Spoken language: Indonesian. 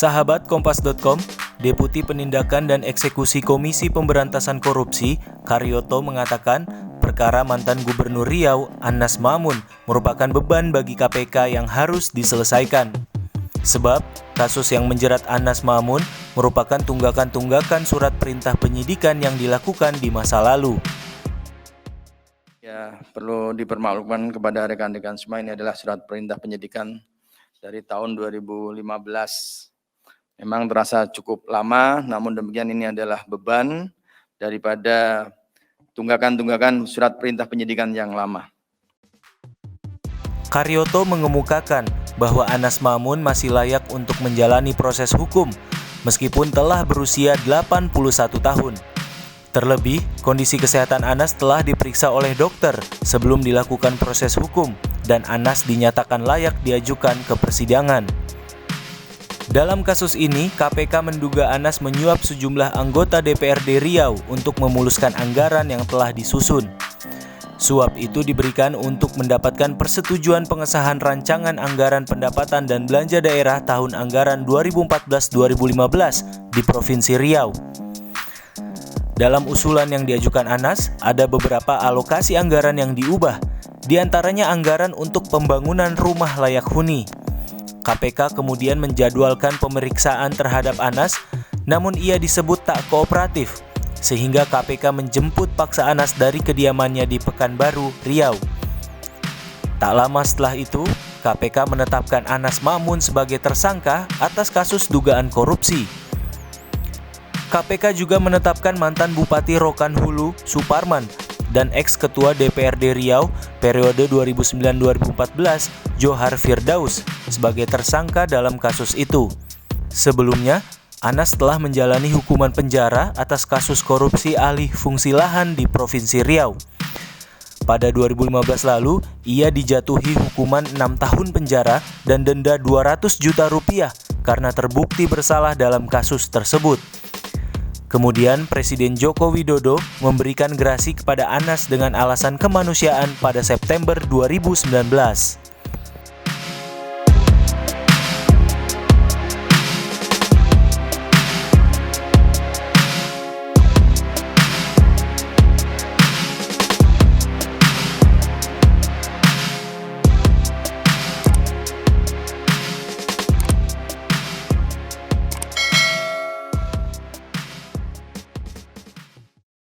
Sahabat Kompas.com, Deputi Penindakan dan Eksekusi Komisi Pemberantasan Korupsi, Karyoto mengatakan perkara mantan Gubernur Riau, Anas Mamun, merupakan beban bagi KPK yang harus diselesaikan. Sebab, kasus yang menjerat Anas Mamun merupakan tunggakan-tunggakan surat perintah penyidikan yang dilakukan di masa lalu. Ya, perlu dipermaklumkan kepada rekan-rekan semua, ini adalah surat perintah penyidikan dari tahun 2015. Memang terasa cukup lama, namun demikian ini adalah beban daripada tunggakan-tunggakan surat perintah penyidikan yang lama. Karyoto mengemukakan bahwa Anas Mamun masih layak untuk menjalani proses hukum, meskipun telah berusia 81 tahun. Terlebih, kondisi kesehatan Anas telah diperiksa oleh dokter sebelum dilakukan proses hukum, dan Anas dinyatakan layak diajukan ke persidangan. Dalam kasus ini, KPK menduga Anas menyuap sejumlah anggota DPRD Riau untuk memuluskan anggaran yang telah disusun. Suap itu diberikan untuk mendapatkan persetujuan pengesahan rancangan anggaran pendapatan dan belanja daerah tahun anggaran 2014-2015 di Provinsi Riau. Dalam usulan yang diajukan Anas, ada beberapa alokasi anggaran yang diubah, di antaranya anggaran untuk pembangunan rumah layak huni. KPK kemudian menjadwalkan pemeriksaan terhadap Anas, namun ia disebut tak kooperatif, sehingga KPK menjemput paksa Anas dari kediamannya di Pekanbaru, Riau. Tak lama setelah itu, KPK menetapkan Anas Mamun sebagai tersangka atas kasus dugaan korupsi. KPK juga menetapkan mantan Bupati Rokan Hulu, Suparman, dan ex-ketua DPRD Riau periode 2009-2014, Johar Firdaus, sebagai tersangka dalam kasus itu. Sebelumnya, Anas telah menjalani hukuman penjara atas kasus korupsi alih fungsi lahan di Provinsi Riau. Pada 2015 lalu, ia dijatuhi hukuman 6 tahun penjara dan denda 200 juta rupiah karena terbukti bersalah dalam kasus tersebut. Kemudian Presiden Joko Widodo memberikan gerasi kepada Anas dengan alasan kemanusiaan pada September 2019.